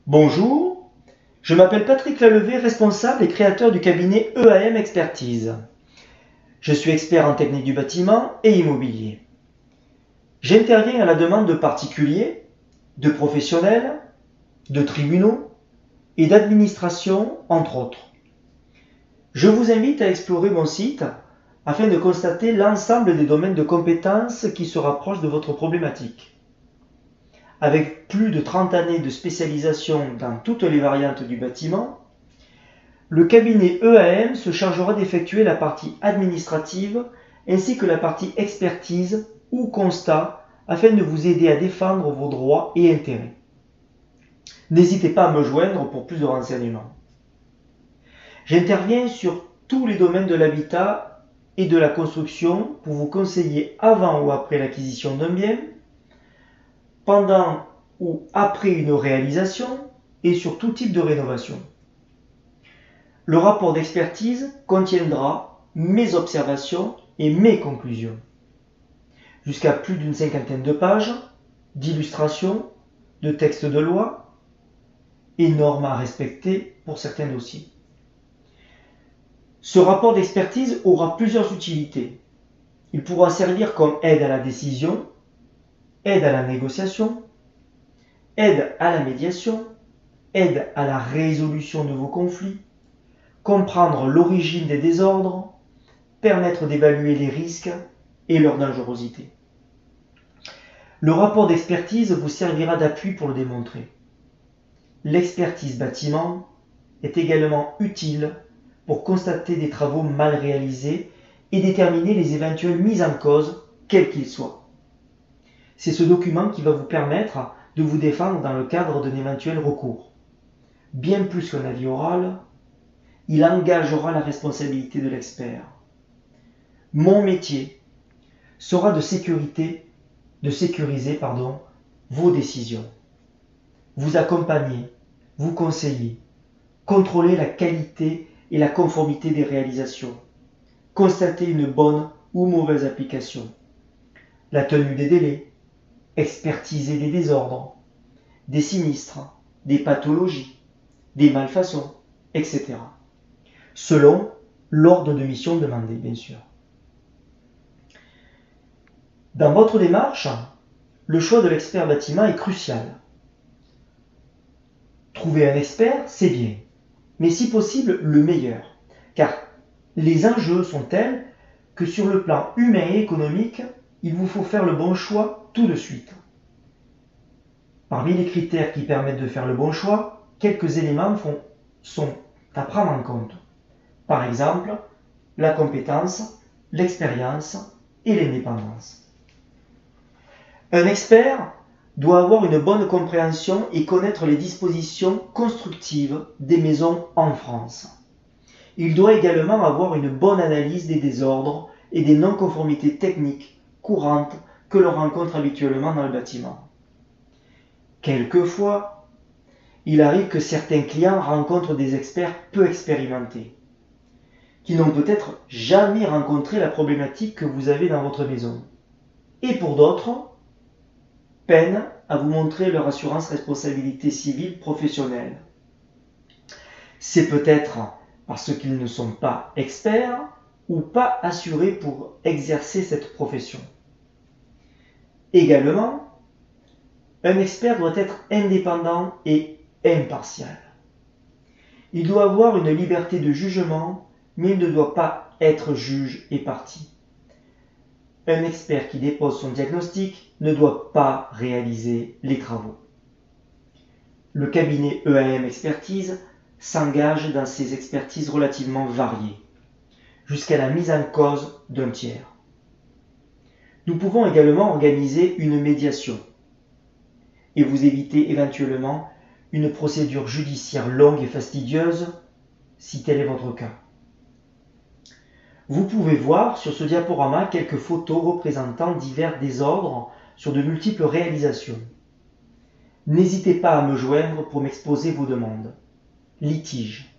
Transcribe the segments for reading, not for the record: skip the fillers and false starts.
Bonjour, je m'appelle Patrick Lalevé, responsable et créateur du cabinet EAM Expertise. Je suis expert en technique du bâtiment et immobilier. J'interviens à la demande de particuliers, de professionnels, de tribunaux et d'administrations, entre autres. Je vous invite à explorer mon site afin de constater l'ensemble des domaines de compétences qui se rapprochent de votre problématique. Avec plus de 30 années de spécialisation dans toutes les variantes du bâtiment, le cabinet EAM se chargera d'effectuer la partie administrative ainsi que la partie expertise ou constat afin de vous aider à défendre vos droits et intérêts. N'hésitez pas à me joindre pour plus de renseignements. J'interviens sur tous les domaines de l'habitat et de la construction pour vous conseiller avant ou après l'acquisition d'un bien, pendant ou après une réalisation et sur tout type de rénovation. Le rapport d'expertise contiendra mes observations et mes conclusions, jusqu'à plus d'une cinquantaine de pages, d'illustrations, de textes de loi et normes à respecter pour certains dossiers. Ce rapport d'expertise aura plusieurs utilités. Il pourra servir comme aide à la décision, aide à la négociation, aide à la médiation, aide à la résolution de vos conflits, comprendre l'origine des désordres, permettre d'évaluer les risques et leur dangerosité. Le rapport d'expertise vous servira d'appui pour le démontrer. L'expertise bâtiment est également utile pour constater des travaux mal réalisés et déterminer les éventuelles mises en cause, quels qu'ils soient. C'est ce document qui va vous permettre de vous défendre dans le cadre d'un éventuel recours. Bien plus qu'un avis oral, il engagera la responsabilité de l'expert. Mon métier sera de sécuriser vos décisions, vous accompagner, vous conseiller, contrôler la qualité et la conformité des réalisations, constater une bonne ou mauvaise application, la tenue des délais, expertiser des désordres, des sinistres, des pathologies, des malfaçons, etc. Selon l'ordre de mission demandé, bien sûr. Dans votre démarche, le choix de l'expert bâtiment est crucial. Trouver un expert, c'est bien, mais si possible, le meilleur, car les enjeux sont tels que sur le plan humain et économique, il vous faut faire le bon choix tout de suite. Parmi les critères qui permettent de faire le bon choix, quelques éléments sont à prendre en compte. Par exemple, la compétence, l'expérience et l'indépendance. Un expert doit avoir une bonne compréhension et connaître les dispositions constructives des maisons en France. Il doit également avoir une bonne analyse des désordres et des non-conformités techniques courantes que l'on rencontre habituellement dans le bâtiment. Quelquefois, il arrive que certains clients rencontrent des experts peu expérimentés, qui n'ont peut-être jamais rencontré la problématique que vous avez dans votre maison. Et pour d'autres, peinent à vous montrer leur assurance responsabilité civile professionnelle. C'est peut-être parce qu'ils ne sont pas experts ou pas assurés pour exercer cette profession. Également, un expert doit être indépendant et impartial. Il doit avoir une liberté de jugement, mais il ne doit pas être juge et partie. Un expert qui dépose son diagnostic ne doit pas réaliser les travaux. Le cabinet EAM Expertise s'engage dans ces expertises relativement variées, jusqu'à la mise en cause d'un tiers. Nous pouvons également organiser une médiation et vous éviter éventuellement une procédure judiciaire longue et fastidieuse si tel est votre cas. Vous pouvez voir sur ce diaporama quelques photos représentant divers désordres sur de multiples réalisations. N'hésitez pas à me joindre pour m'exposer vos demandes. Litiges,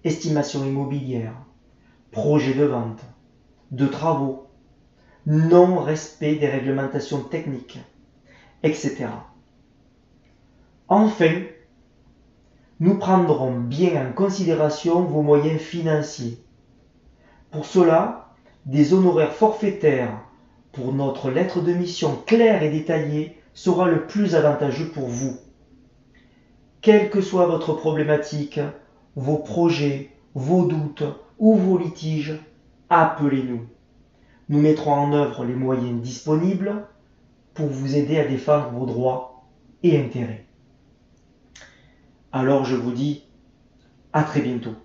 estimation immobilière, projet de vente, de travaux, non-respect des réglementations techniques, etc. Enfin, Nous prendrons bien en considération vos moyens financiers. Pour cela, des honoraires forfaitaires pour notre lettre de mission claire et détaillée sera le plus avantageux pour vous. Quelle que soit votre problématique, vos projets, vos doutes ou vos litiges, appelez-nous. Nous mettrons en œuvre les moyens disponibles pour vous aider à défendre vos droits et intérêts. Alors je vous dis à très bientôt.